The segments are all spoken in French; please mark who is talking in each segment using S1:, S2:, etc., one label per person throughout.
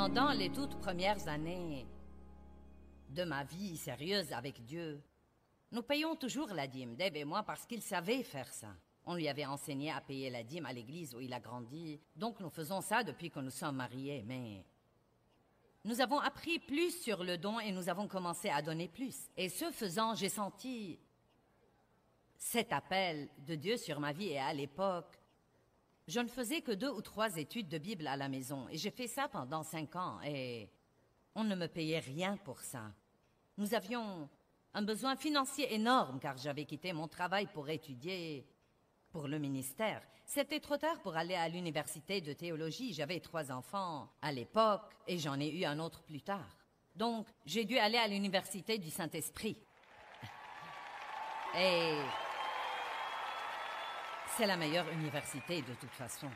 S1: Pendant les toutes premières années de ma vie sérieuse avec Dieu, nous payons toujours la dîme, Dave et moi, parce qu'il savait faire ça. On lui avait enseigné à payer la dîme à l'église où il a grandi, donc nous faisons ça depuis que nous sommes mariés, mais nous avons appris plus sur le don et nous avons commencé à donner plus. Et ce faisant, j'ai senti cet appel de Dieu sur ma vie et à l'époque, je ne faisais que 2 ou 3 études de Bible à la maison et j'ai fait ça pendant 5 ans et on ne me payait rien pour ça. Nous avions un besoin financier énorme car j'avais quitté mon travail pour étudier pour le ministère. C'était trop tard pour aller à l'université de théologie. J'avais 3 enfants à l'époque et j'en ai eu un autre plus tard. Donc, j'ai dû aller à l'université du Saint-Esprit. Et c'est la meilleure université de toute façon.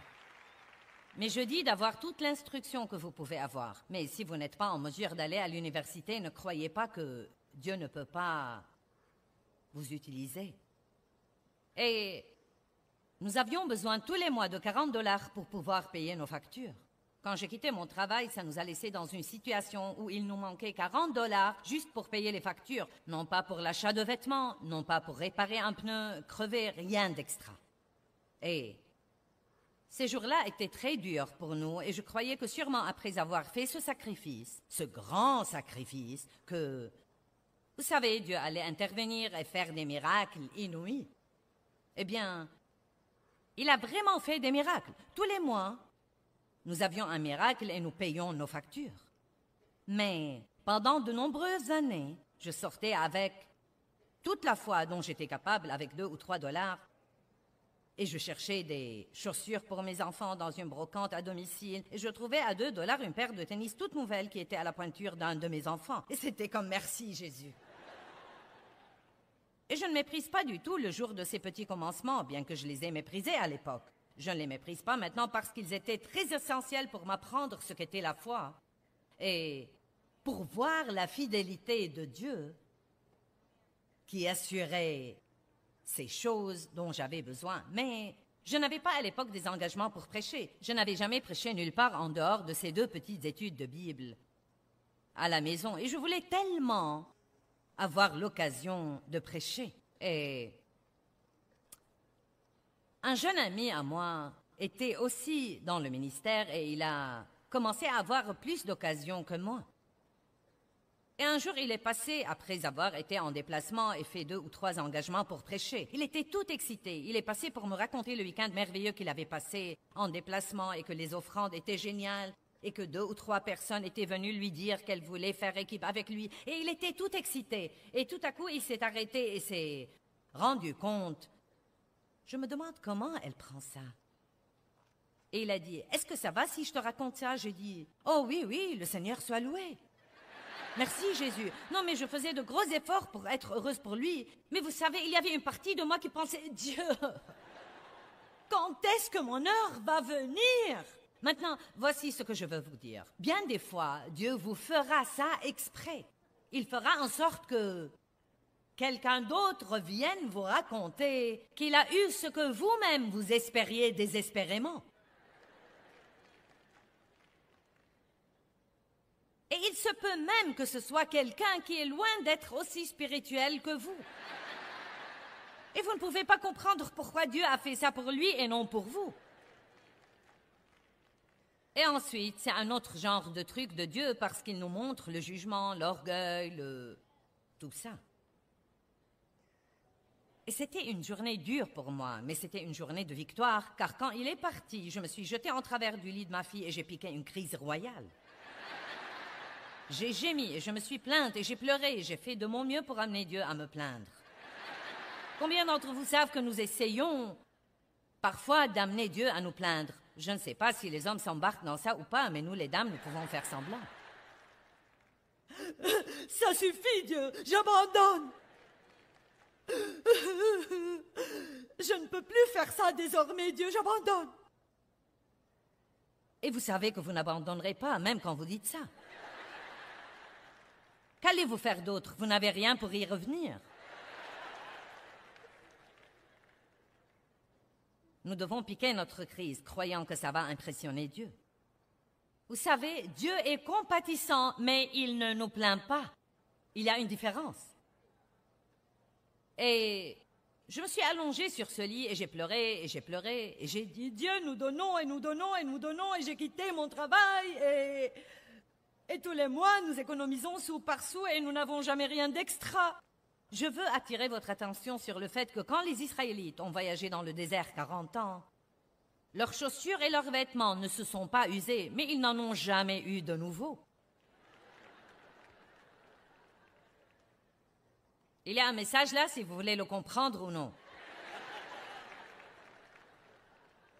S1: Mais je dis d'avoir toute l'instruction que vous pouvez avoir. Mais si vous n'êtes pas en mesure d'aller à l'université, ne croyez pas que Dieu ne peut pas vous utiliser. Et nous avions besoin tous les mois de 40 $ pour pouvoir payer nos factures. Quand j'ai quitté mon travail, ça nous a laissés dans une situation où il nous manquait 40 $ juste pour payer les factures. Non pas pour l'achat de vêtements, non pas pour réparer un pneu crevé, rien d'extra. Et ces jours-là étaient très durs pour nous et je croyais que sûrement après avoir fait ce sacrifice, ce grand sacrifice, que, vous savez, Dieu allait intervenir et faire des miracles inouïs. Eh bien, il a vraiment fait des miracles. Tous les mois, nous avions un miracle et nous payions nos factures. Mais pendant de nombreuses années, je sortais avec toute la foi dont j'étais capable, avec 2 ou 3 $, et je cherchais des chaussures pour mes enfants dans une brocante à domicile, et je trouvais à 2 $ une paire de tennis toute nouvelle qui était à la pointure d'un de mes enfants. Et c'était comme merci, Jésus. Et je ne méprise pas du tout le jour de ces petits commencements, bien que je les ai méprisés à l'époque. Je ne les méprise pas maintenant parce qu'ils étaient très essentiels pour m'apprendre ce qu'était la foi. Et pour voir la fidélité de Dieu qui assurait ces choses dont j'avais besoin. Mais je n'avais pas à l'époque des engagements pour prêcher. Je n'avais jamais prêché nulle part en dehors de ces 2 petites études de Bible à la maison. Et je voulais tellement avoir l'occasion de prêcher. Et un jeune ami à moi était aussi dans le ministère et il a commencé à avoir plus d'occasions que moi. Et un jour, il est passé, après avoir été en déplacement et fait 2 ou 3 engagements pour prêcher. Il était tout excité. Il est passé pour me raconter le week-end merveilleux qu'il avait passé en déplacement et que les offrandes étaient géniales et que 2 ou 3 personnes étaient venues lui dire qu'elles voulaient faire équipe avec lui. Et il était tout excité. Et tout à coup, il s'est arrêté et s'est rendu compte. Je me demande comment elle prend ça. Et il a dit, « Est-ce que ça va si je te raconte ça ?» J'ai dit, « Oh oui, oui, le Seigneur soit loué. » Merci Jésus. Non, mais je faisais de gros efforts pour être heureuse pour lui. Mais vous savez, il y avait une partie de moi qui pensait, Dieu, quand est-ce que mon heure va venir? Maintenant, voici ce que je veux vous dire. Bien des fois, Dieu vous fera ça exprès. Il fera en sorte que quelqu'un d'autre vienne vous raconter qu'il a eu ce que vous-même vous espériez désespérément. Et il se peut même que ce soit quelqu'un qui est loin d'être aussi spirituel que vous. Et vous ne pouvez pas comprendre pourquoi Dieu a fait ça pour lui et non pour vous. Et ensuite, c'est un autre genre de truc de Dieu parce qu'il nous montre le jugement, l'orgueil, tout ça. Et c'était une journée dure pour moi, mais c'était une journée de victoire, car quand il est parti, je me suis jetée en travers du lit de ma fille et j'ai piqué une crise royale. J'ai gémi et je me suis plainte et j'ai pleuré et j'ai fait de mon mieux pour amener Dieu à me plaindre. Combien d'entre vous savent que nous essayons parfois d'amener Dieu à nous plaindre? Je ne sais pas si les hommes s'embarquent dans ça ou pas, mais nous les dames, nous pouvons faire semblant. Ça suffit, Dieu, j'abandonne. Je ne peux plus faire ça désormais, Dieu, j'abandonne. Et vous savez que vous n'abandonnerez pas, même quand vous dites ça. Qu'allez-vous faire d'autre? Vous n'avez rien pour y revenir. Nous devons piquer notre crise, croyant que ça va impressionner Dieu. Vous savez, Dieu est compatissant, mais il ne nous plaint pas. Il y a une différence. Et je me suis allongée sur ce lit et j'ai pleuré, et j'ai dit, Dieu, nous donnons, et nous donnons, et nous donnons, et j'ai quitté mon travail, et tous les mois, nous économisons sou par sou, et nous n'avons jamais rien d'extra. Je veux attirer votre attention sur le fait que quand les Israélites ont voyagé dans le désert 40 ans, leurs chaussures et leurs vêtements ne se sont pas usés, mais ils n'en ont jamais eu de nouveau. Il y a un message là, si vous voulez le comprendre ou non.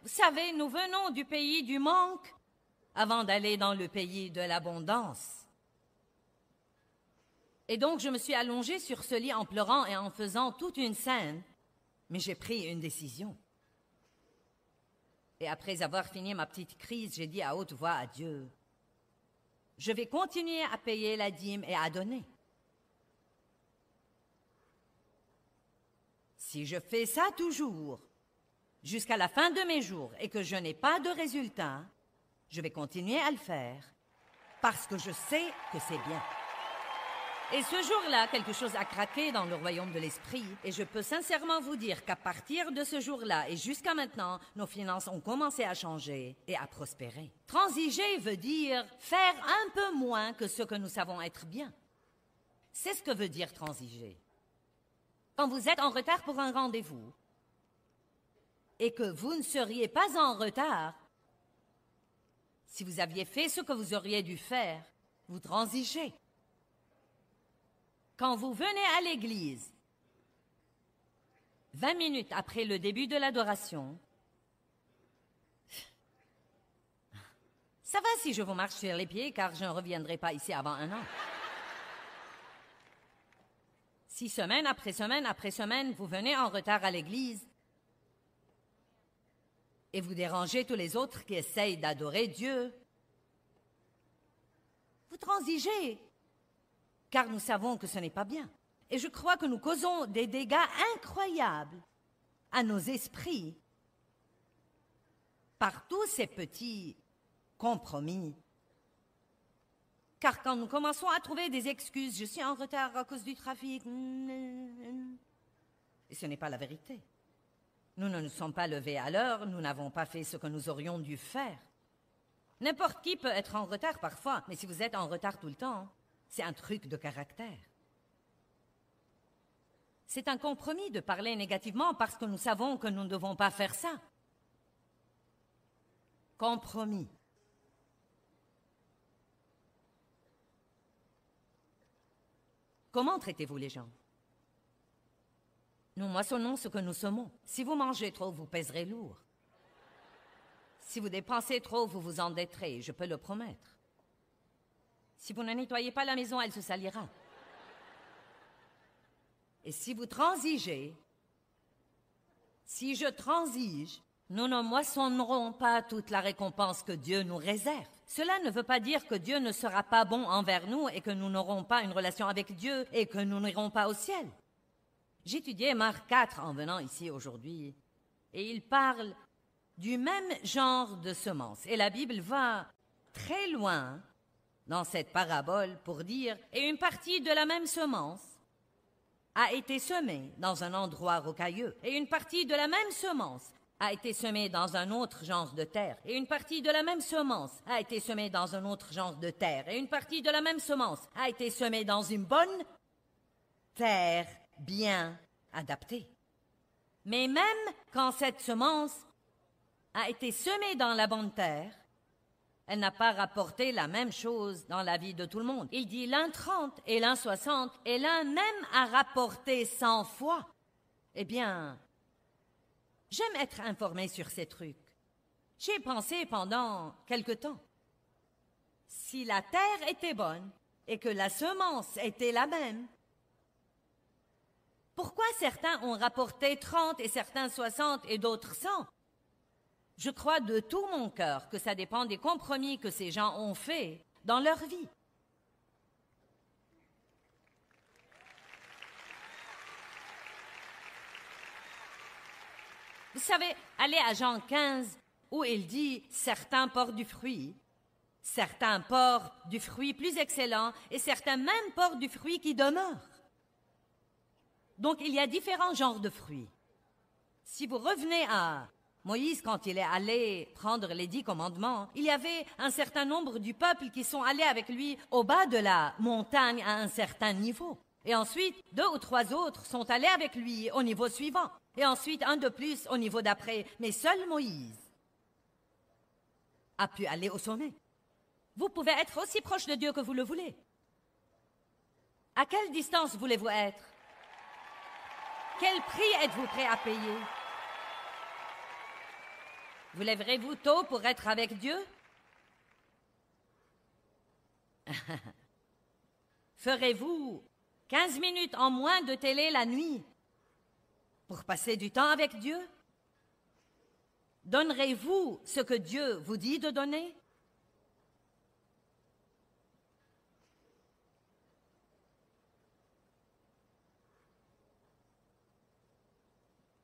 S1: Vous savez, nous venons du pays du manque avant d'aller dans le pays de l'abondance. Et donc, je me suis allongée sur ce lit en pleurant et en faisant toute une scène, mais j'ai pris une décision. Et après avoir fini ma petite crise, j'ai dit à haute voix à Dieu, je vais continuer à payer la dîme et à donner. Si je fais ça toujours, jusqu'à la fin de mes jours, et que je n'ai pas de résultat, je vais continuer à le faire, parce que je sais que c'est bien. Et ce jour-là, quelque chose a craqué dans le royaume de l'esprit, et je peux sincèrement vous dire qu'à partir de ce jour-là et jusqu'à maintenant, nos finances ont commencé à changer et à prospérer. Transiger veut dire faire un peu moins que ce que nous savons être bien. C'est ce que veut dire transiger. Quand vous êtes en retard pour un rendez-vous, et que vous ne seriez pas en retard, si vous aviez fait ce que vous auriez dû faire, vous transigez. Quand vous venez à l'église, 20 minutes après le début de l'adoration, ça va si je vous marche sur les pieds, car je ne reviendrai pas ici avant 1 an. Si semaine après semaine après semaine, vous venez en retard à l'église et vous dérangez tous les autres qui essayent d'adorer Dieu, vous transigez, car nous savons que ce n'est pas bien. Et je crois que nous causons des dégâts incroyables à nos esprits par tous ces petits compromis. Car quand nous commençons à trouver des excuses, je suis en retard à cause du trafic, et ce n'est pas la vérité. Nous ne nous sommes pas levés à l'heure, nous n'avons pas fait ce que nous aurions dû faire. N'importe qui peut être en retard parfois, mais si vous êtes en retard tout le temps, c'est un truc de caractère. C'est un compromis de parler négativement parce que nous savons que nous ne devons pas faire ça. Compromis. Comment traitez-vous les gens? Nous moissonnons ce que nous semons. Si vous mangez trop, vous pèserez lourd. Si vous dépensez trop, vous vous endetterez, je peux le promettre. Si vous ne nettoyez pas la maison, elle se salira. Et si vous transigez, si je transige, nous ne moissonnerons pas toute la récompense que Dieu nous réserve. Cela ne veut pas dire que Dieu ne sera pas bon envers nous et que nous n'aurons pas une relation avec Dieu et que nous n'irons pas au ciel. J'étudiais Marc 4 en venant ici aujourd'hui et il parle du même genre de semence. Et la Bible va très loin dans cette parabole pour dire « Et une partie de la même semence a été semée dans un endroit rocailleux. Et une partie de la même semence a été semée dans un autre genre de terre. Et une partie de la même semence a été semée dans un autre genre de terre. Et une partie de la même semence a été semée dans une bonne terre bien adaptée. Mais même quand cette semence a été semée dans la bonne terre, elle n'a pas rapporté la même chose dans la vie de tout le monde. Il dit l'un 30 et l'un 60 et l'un même a rapporté 100 fois. Eh bien, j'aime être informée sur ces trucs. J'y ai pensé pendant quelque temps. Si la terre était bonne et que la semence était la même, pourquoi certains ont rapporté 30 et certains 60 et d'autres 100? Je crois de tout mon cœur que ça dépend des compromis que ces gens ont faits dans leur vie. Vous savez, allez à Jean 15, où il dit « Certains portent du fruit, Certains portent du fruit plus excellent et certains même portent du fruit qui demeure. Donc il y a différents genres de fruits. Si vous revenez à Moïse, quand il est allé prendre les 10 commandements, il y avait un certain nombre du peuple qui sont allés avec lui au bas de la montagne à un certain niveau. Et ensuite, 2 ou 3 autres sont allés avec lui au niveau suivant. Et ensuite, un de plus au niveau d'après. Mais seul Moïse a pu aller au sommet. Vous pouvez être aussi proche de Dieu que vous le voulez. À quelle distance voulez-vous être? Quel prix êtes-vous prêt à payer? Vous lèverez-vous tôt pour être avec Dieu? Ferez-vous 15 minutes en moins de télé la nuit pour passer du temps avec Dieu? Donnerez-vous ce que Dieu vous dit de donner?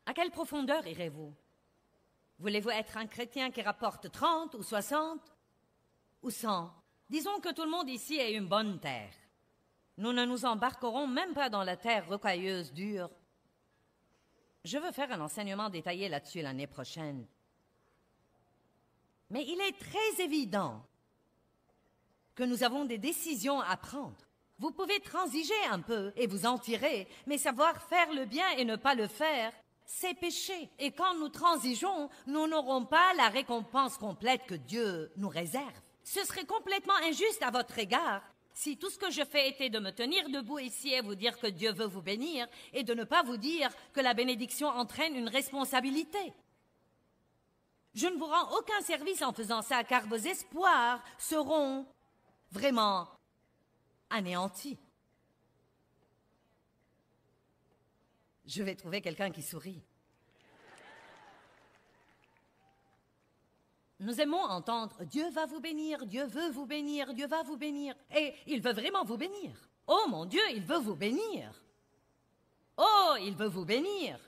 S1: À quelle profondeur irez-vous? Voulez-vous être un chrétien qui rapporte 30 ou 60 ou 100? Disons que tout le monde ici ait une bonne terre. Nous ne nous embarquerons même pas dans la terre rocailleuse dure. Je veux faire un enseignement détaillé là-dessus l'année prochaine. Mais il est très évident que nous avons des décisions à prendre. Vous pouvez transiger un peu et vous en tirer, mais savoir faire le bien et ne pas le faire, c'est péché. Et quand nous transigeons, nous n'aurons pas la récompense complète que Dieu nous réserve. Ce serait complètement injuste à votre égard si tout ce que je fais était de me tenir debout ici et vous dire que Dieu veut vous bénir et de ne pas vous dire que la bénédiction entraîne une responsabilité. Je ne vous rends aucun service en faisant ça, car vos espoirs seront vraiment anéantis. Je vais trouver quelqu'un qui sourit. Nous aimons entendre « Dieu va vous bénir, Dieu veut vous bénir, Dieu va vous bénir ». Et il veut vraiment vous bénir. Oh mon Dieu, il veut vous bénir. Oh, il veut vous bénir.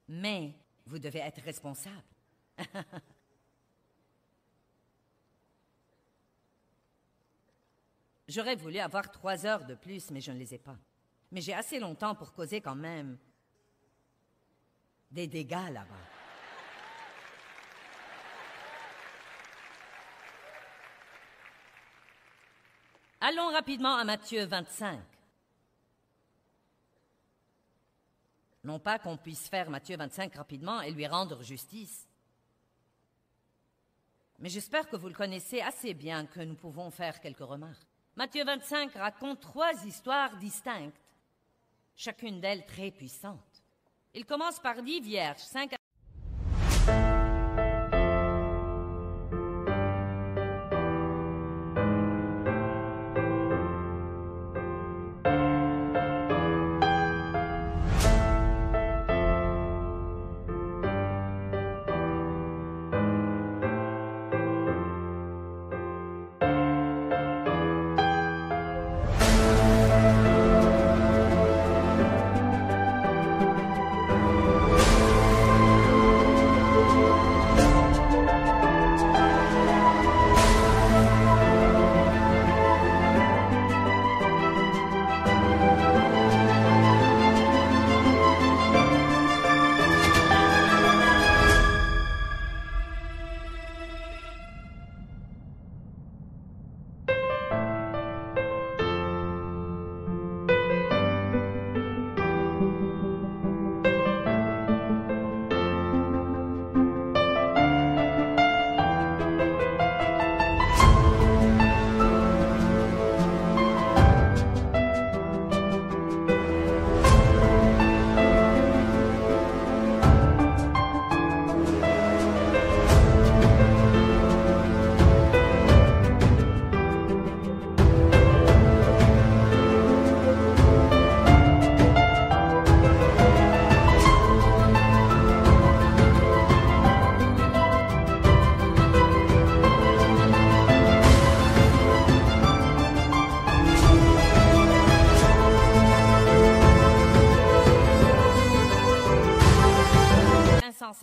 S1: Mais vous devez être responsable. J'aurais voulu avoir 3 heures de plus, mais je ne les ai pas. Mais j'ai assez longtemps pour causer quand même des dégâts là-bas. Allons rapidement à Matthieu 25. Non pas qu'on puisse faire Matthieu 25 rapidement et lui rendre justice. Mais j'espère que vous le connaissez assez bien que nous pouvons faire quelques remarques. Matthieu 25 raconte 3 histoires distinctes, chacune d'elles très puissante. Il commence par 10 vierges, 5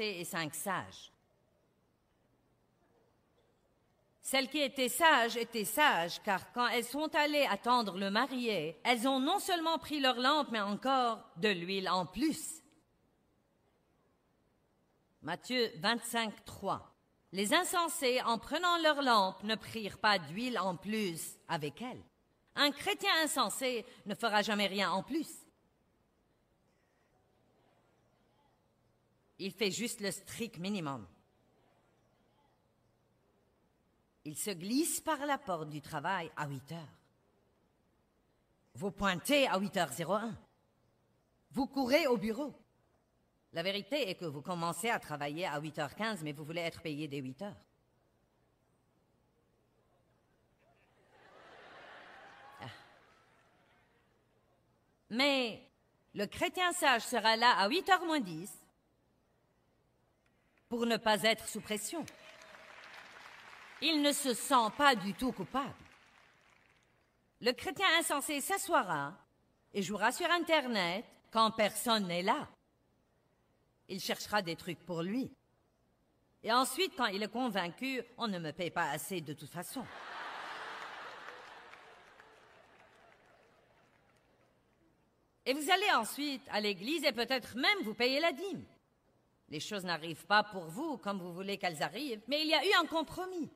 S1: et 5 sages. Celles qui étaient sages, car quand elles sont allées attendre le marié, elles ont non seulement pris leur lampe, mais encore de l'huile en plus. Matthieu 25, 3. Les insensés, en prenant leur lampe, ne prirent pas d'huile en plus avec elles. Un chrétien insensé ne fera jamais rien en plus. Il fait juste le strict minimum. Il se glisse par la porte du travail à 8 heures. Vous pointez à 8h01. Vous courez au bureau. La vérité est que vous commencez à travailler à 8h15, mais vous voulez être payé dès 8 heures. Mais le chrétien sage sera là à 8h moins 10 pour ne pas être sous pression. Il ne se sent pas du tout coupable. Le chrétien insensé s'assoira et jouera sur Internet quand personne n'est là. Il cherchera des trucs pour lui. Et ensuite, quand il est convaincu, on ne me paye pas assez de toute façon. Et vous allez ensuite à l'église et peut-être même vous payer la dîme. Les choses n'arrivent pas pour vous comme vous voulez qu'elles arrivent, mais il y a eu un compromis.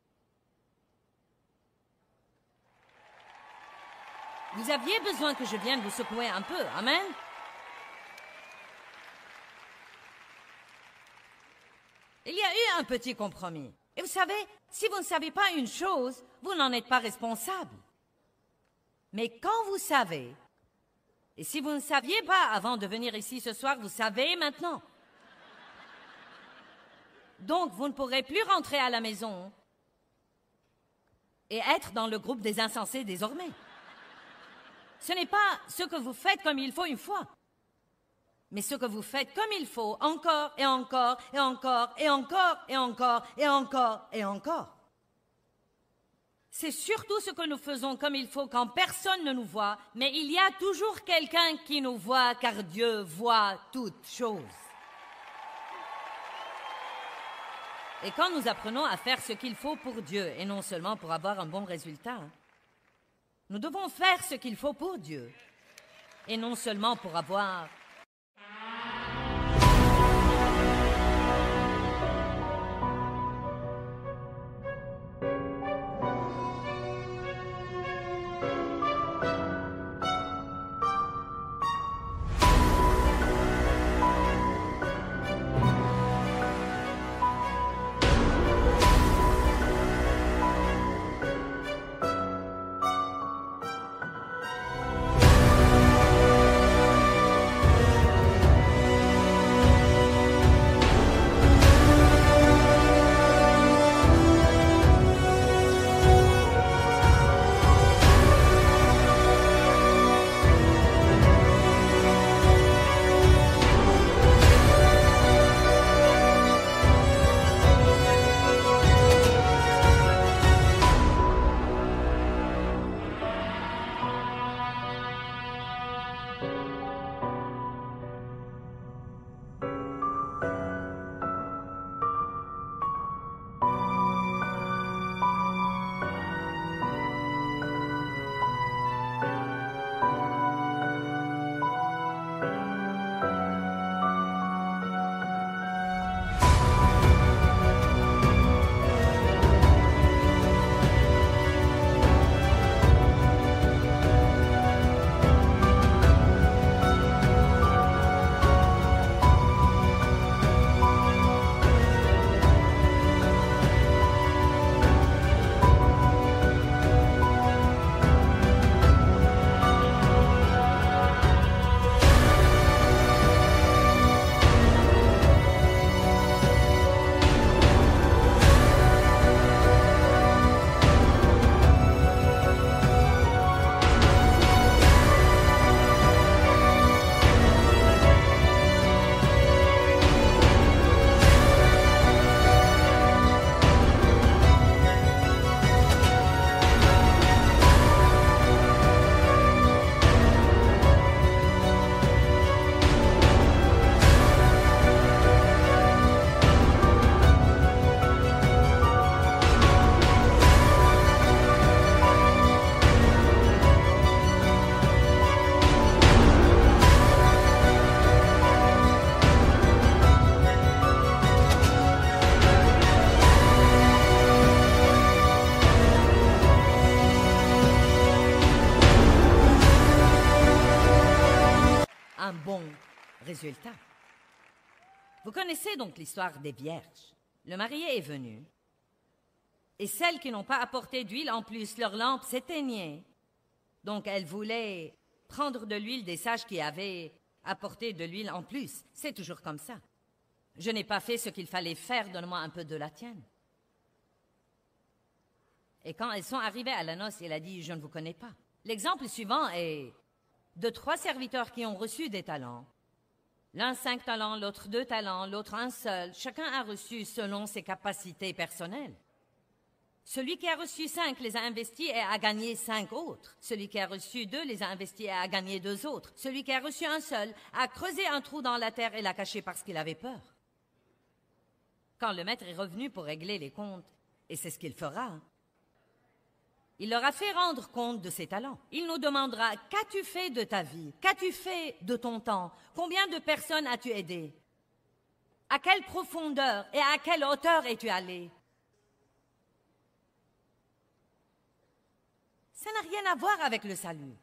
S1: Vous aviez besoin que je vienne vous secouer un peu, amen? Il y a eu un petit compromis. Et vous savez, si vous ne savez pas une chose, vous n'en êtes pas responsable. Mais quand vous savez, et si vous ne saviez pas avant de venir ici ce soir, vous savez maintenant. Donc, vous ne pourrez plus rentrer à la maison et être dans le groupe des insensés désormais. Ce n'est pas ce que vous faites comme il faut une fois, mais ce que vous faites comme il faut encore et encore et encore et encore et encore et encore et encore. C'est surtout ce que nous faisons comme il faut quand personne ne nous voit, mais il y a toujours quelqu'un qui nous voit car Dieu voit toutes choses. Et quand nous apprenons à faire ce qu'il faut pour Dieu et non seulement pour avoir un bon résultat, nous devons faire ce qu'il faut pour Dieu et non seulement pour avoir résultat. Vous connaissez donc l'histoire des vierges. Le marié est venu, et celles qui n'ont pas apporté d'huile en plus, leur lampe s'éteignait. Donc elles voulaient prendre de l'huile des sages qui avaient apporté de l'huile en plus. C'est toujours comme ça. Je n'ai pas fait ce qu'il fallait faire, donne-moi un peu de la tienne. Et quand elles sont arrivées à la noce, il a dit, je ne vous connais pas. L'exemple suivant est de 3 serviteurs qui ont reçu des talents. L'un 5 talents, l'autre 2 talents, l'autre un seul. Chacun a reçu selon ses capacités personnelles. Celui qui a reçu 5 les a investis et a gagné 5 autres. Celui qui a reçu 2 les a investis et a gagné 2 autres. Celui qui a reçu un seul a creusé un trou dans la terre et l'a caché parce qu'il avait peur. Quand le maître est revenu pour régler les comptes, et c'est ce qu'il fera, il leur a fait rendre compte de ses talents. Il nous demandera, qu'as-tu fait de ta vie? Qu'as-tu fait de ton temps? Combien de personnes as-tu aidé? À quelle profondeur et à quelle hauteur es-tu allé? Ça n'a rien à voir avec le salut.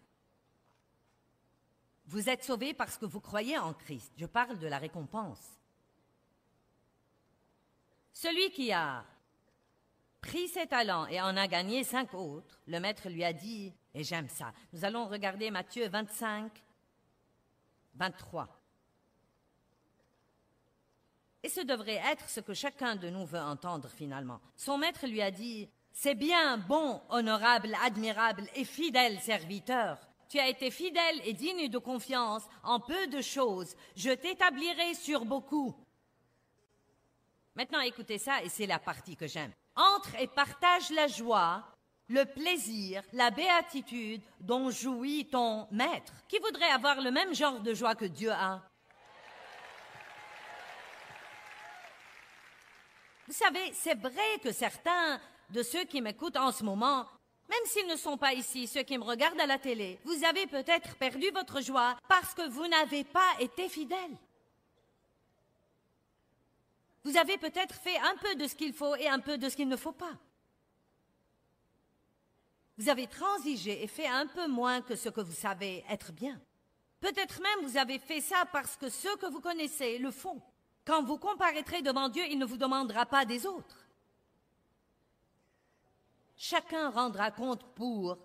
S1: Vous êtes sauvés parce que vous croyez en Christ. Je parle de la récompense. Celui qui a pris ses talents et en a gagné 5 autres, le maître lui a dit, et j'aime ça, nous allons regarder Matthieu 25, 23. Et ce devrait être ce que chacun de nous veut entendre finalement. Son maître lui a dit, c'est bien, bon, honorable, admirable et fidèle serviteur. Tu as été fidèle et digne de confiance en peu de choses. Je t'établirai sur beaucoup. Maintenant, écoutez ça, et c'est la partie que j'aime. Entre et partage la joie, le plaisir, la béatitude dont jouit ton maître. Qui voudrait avoir le même genre de joie que Dieu a? Vous savez, c'est vrai que certains de ceux qui m'écoutent en ce moment, même s'ils ne sont pas ici, ceux qui me regardent à la télé, vous avez peut-être perdu votre joie parce que vous n'avez pas été fidèle. Vous avez peut-être fait un peu de ce qu'il faut et un peu de ce qu'il ne faut pas. Vous avez transigé et fait un peu moins que ce que vous savez être bien. Peut-être même vous avez fait ça parce que ceux que vous connaissez le font. Quand vous comparaîtrez devant Dieu, il ne vous demandera pas des autres. Chacun rendra compte pour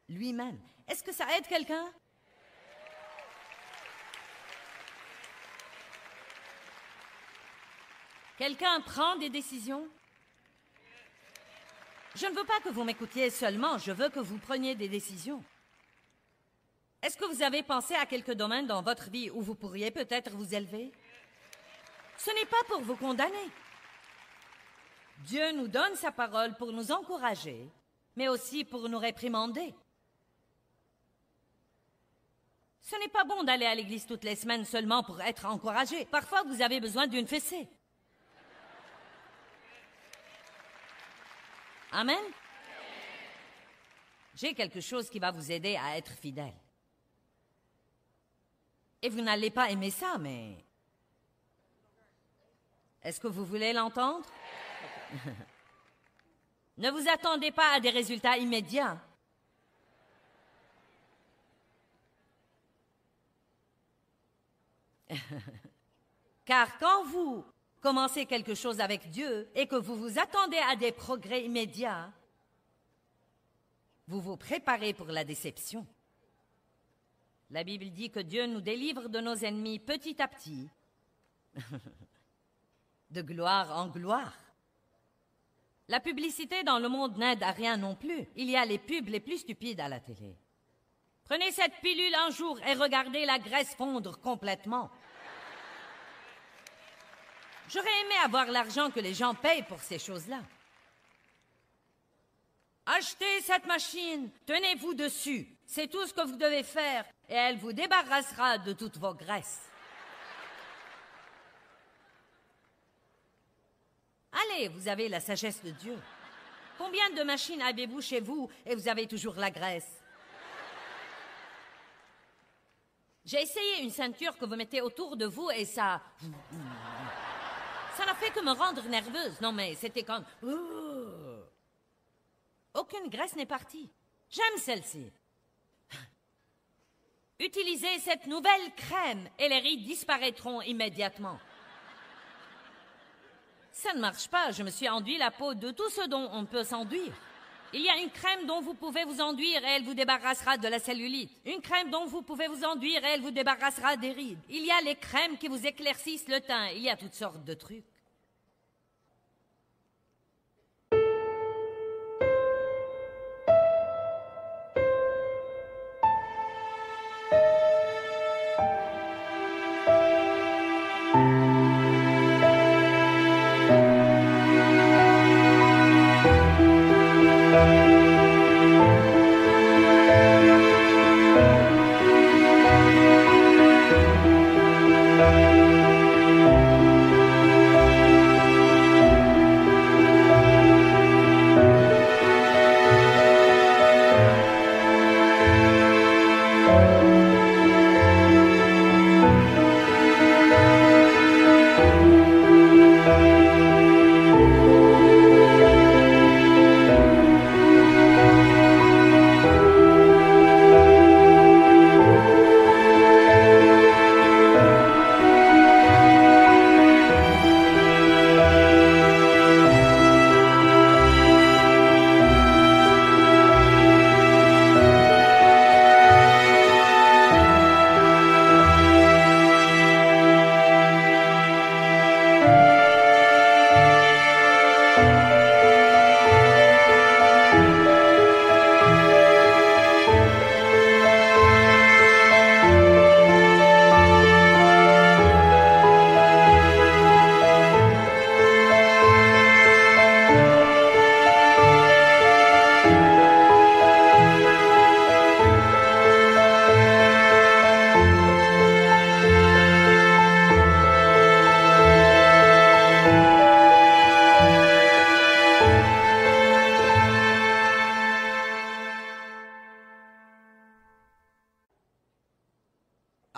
S1: lui-même. Est-ce que ça aide quelqu'un? Quelqu'un prend des décisions? Je ne veux pas que vous m'écoutiez seulement, je veux que vous preniez des décisions. Est-ce que vous avez pensé à quelques domaines dans votre vie où vous pourriez peut-être vous élever? Ce n'est pas pour vous condamner. Dieu nous donne sa parole pour nous encourager, mais aussi pour nous réprimander. Ce n'est pas bon d'aller à l'église toutes les semaines seulement pour être encouragé. Parfois, vous avez besoin d'une fessée. Amen? J'ai quelque chose qui va vous aider à être fidèle. Et vous n'allez pas aimer ça, mais... Est-ce que vous voulez l'entendre? Ne vous attendez pas à des résultats immédiats. Car quand vous commencez quelque chose avec Dieu et que vous vous attendez à des progrès immédiats, vous vous préparez pour la déception. La Bible dit que Dieu nous délivre de nos ennemis petit à petit, de gloire en gloire. La publicité dans le monde n'aide à rien non plus. Il y a les pubs les plus stupides à la télé. Prenez cette pilule un jour et regardez la graisse fondre complètement. J'aurais aimé avoir l'argent que les gens payent pour ces choses-là. Achetez cette machine, tenez-vous dessus. C'est tout ce que vous devez faire et elle vous débarrassera de toutes vos graisses. Allez, vous avez la sagesse de Dieu. Combien de machines avez-vous chez vous et vous avez toujours la graisse? J'ai essayé une ceinture que vous mettez autour de vous et ça... Ça n'a fait que me rendre nerveuse. Non mais c'était comme... Aucune graisse n'est partie. J'aime celle-ci. Utilisez cette nouvelle crème et les rides disparaîtront immédiatement. Ça ne marche pas. Je me suis enduit la peau de tout ce dont on peut s'enduire. Il y a une crème dont vous pouvez vous enduire et elle vous débarrassera de la cellulite. Une crème dont vous pouvez vous enduire et elle vous débarrassera des rides. Il y a les crèmes qui vous éclaircissent le teint. Il y a toutes sortes de trucs.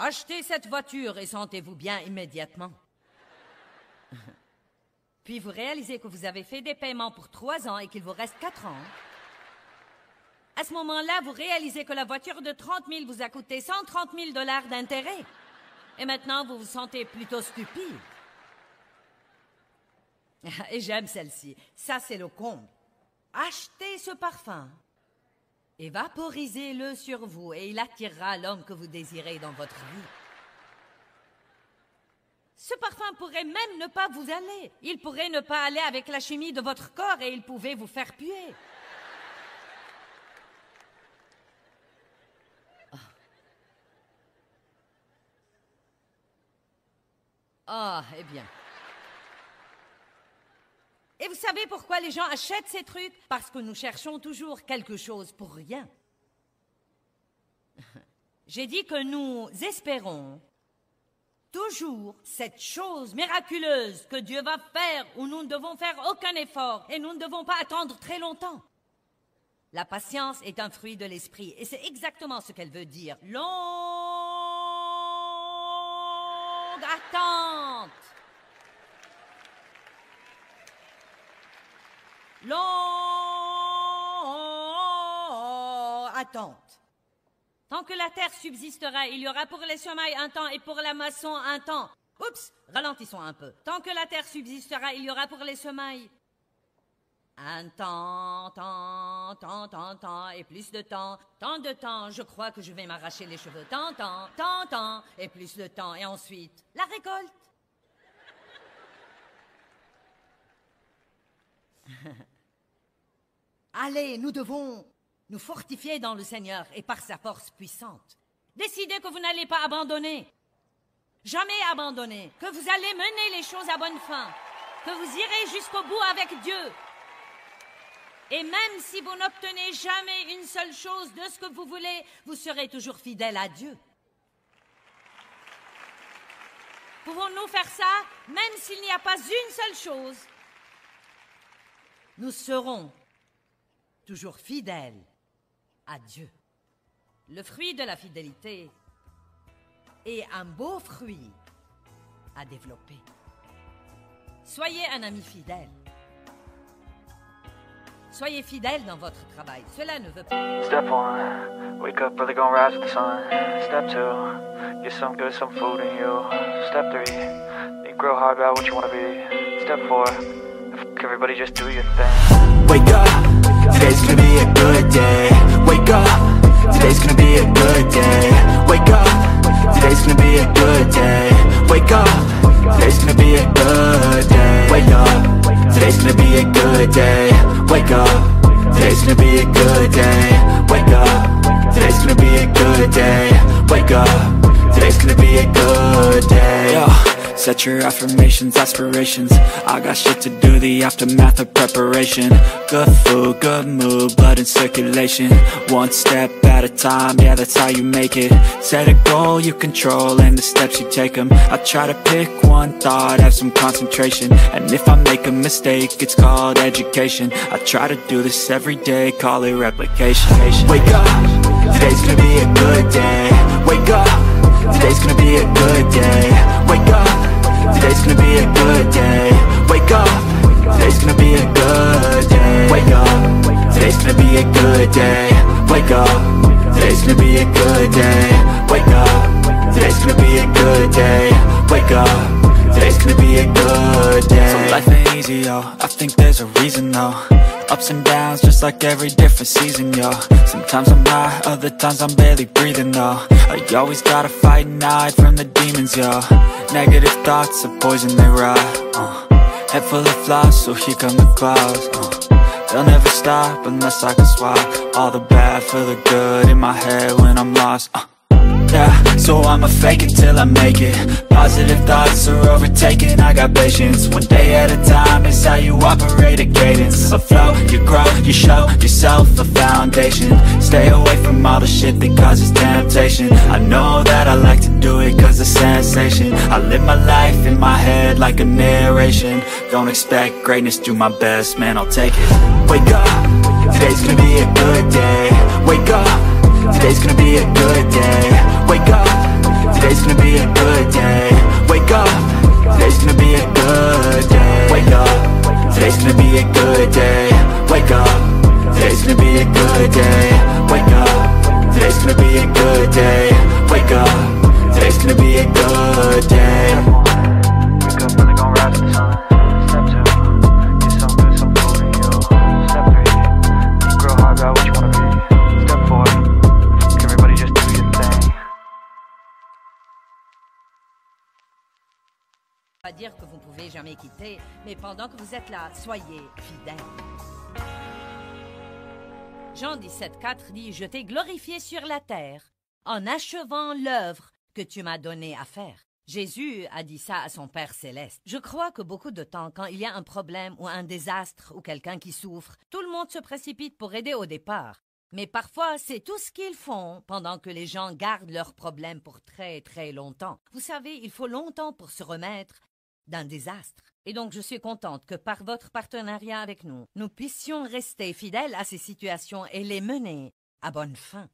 S1: Achetez cette voiture et sentez-vous bien immédiatement. Puis vous réalisez que vous avez fait des paiements pour 3 ans et qu'il vous reste 4 ans. À ce moment-là, vous réalisez que la voiture de 30 000 vous a coûté 130 000 $ d'intérêt. Et maintenant, vous vous sentez plutôt stupide. Et j'aime celle-ci. Ça, c'est le comble. Achetez ce parfum. Et vaporisez-le sur vous et il attirera l'homme que vous désirez dans votre vie. Ce parfum pourrait même ne pas vous aller. Il pourrait ne pas aller avec la chimie de votre corps et il pouvait vous faire puer. Ah, eh bien. Et vous savez pourquoi les gens achètent ces trucs? Parce que nous cherchons toujours quelque chose pour rien. J'ai dit que nous espérons toujours cette chose miraculeuse que Dieu va faire où nous ne devons faire aucun effort et nous ne devons pas attendre très longtemps. La patience est un fruit de l'esprit et c'est exactement ce qu'elle veut dire. Longue attente. Longue attente. Tant que la terre subsistera, il y aura pour les semailles un temps et pour la moisson un temps. Oups, ralentissons un peu. Tant que la terre subsistera, il y aura pour les semailles un temps, et plus de temps, tant de temps, je crois que je vais m'arracher les cheveux. Temps, et plus de temps, et ensuite, la récolte. Allez, nous devons nous fortifier dans le Seigneur et par sa force puissante. Décidez que vous n'allez pas abandonner. Jamais abandonner. Que vous allez mener les choses à bonne fin. Que vous irez jusqu'au bout avec Dieu. Et même si vous n'obtenez jamais une seule chose de ce que vous voulez, vous serez toujours fidèle à Dieu. Pouvons-nous faire ça, même s'il n'y a pas une seule chose? Nous serons toujours fidèle à Dieu. Le fruit de la fidélité est un beau fruit à développer. Soyez un ami fidèle. Soyez fidèle dans votre travail. Cela ne veut pas...
S2: Step 1, wake up early, gonna rise with the sun. Step 2, get some good, some food in you. Step 3, think real hard about what you wanna be. Step 4, everybody just do your thing.
S3: Wake up, today's gonna be a good day. Wake up, today's gonna be a good day. Wake up, today's gonna be a good day. Wake up, today's gonna be a good day. Wake up, today's gonna be a good day. Wake up, today's gonna be a good day. Wake up, today's gonna be a good day. Wake up, today's gonna be a good day. Yo, set your affirmations, aspirations. I got shit to do, the aftermath of preparation. Good food, good mood, blood in circulation. One step at a time, yeah, that's how you make it. Set a goal you control and the steps you take them. I try to pick one thought, have some concentration. And if I make a mistake, it's called education. I try to do this every day, call it replication. Wake up, today's gonna be a good day. Wake up, today's gonna be a good day. Wake up, today's gonna be a good day. Wake up, today's gonna be a good day. Wake up, today's gonna be a good day. Wake up, today's gonna be a good day. Wake up, today's gonna be a good day. Wake up, today's gonna be a good day. So life ain't easy, yo, I think there's a reason though. Ups and downs, just like every different season, yo. Sometimes I'm high, other times I'm barely breathing, though. I always gotta fight and hide from the demons, yo. Negative thoughts are poison, they rot. Head full of flies, so here come the clouds. They'll never stop unless I can swap all the bad for the good in my head when I'm lost. Yeah, so I'ma fake it till I make it. Positive thoughts are overtaken, I got patience. One day at a time is how you operate a cadence. A flow, you grow, you show yourself a foundation. Stay away from all the shit that causes temptation. I know that I like to do it cause it's sensation. I live my life in my head like a narration. Don't expect greatness, do my best, man, I'll take it. Wake up, today's gonna be a good day. Wake up, today's gonna be a good day. Wake up, today's gonna be a good day. Wake up, today's gonna be a good day. Wake up, today's gonna be a good day. Wake up, today's gonna be a good day. Wake up, today's gonna be a good day. Wake up, today's gonna be a good day.
S2: Wake up early, gonna rise with the sun. Step 2, get some good, some food in you. Step 3, think real hard about what you wanna be. Step 4, everybody just do your thing.
S1: Pas dire que vous ne pouvez jamais quitter, mais pendant que vous êtes là, soyez fidèles. Jean 17,4 dit « Je t'ai glorifié sur la terre, en achevant l'œuvre que tu m'as donnée à faire. » Jésus a dit ça à son Père céleste. Je crois que beaucoup de temps, quand il y a un problème ou un désastre ou quelqu'un qui souffre, tout le monde se précipite pour aider au départ. Mais parfois, c'est tout ce qu'ils font pendant que les gens gardent leurs problèmes pour très très longtemps. Vous savez, il faut longtemps pour se remettre d'un désastre. Et donc, je suis contente que par votre partenariat avec nous, nous puissions rester fidèles à ces situations et les mener à bonne fin.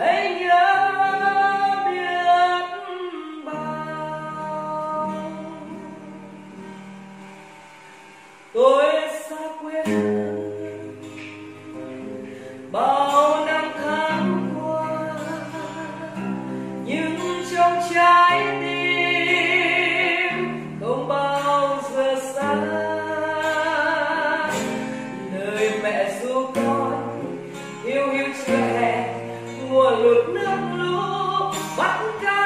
S4: hãy nhớ biết bao. Tôi xa quê bao năm tháng qua, nhưng trong trái tim không bao giờ xa. Lời mẹ ru con hiu hiu chưa hè, mùa lụt nước lũ bắt cá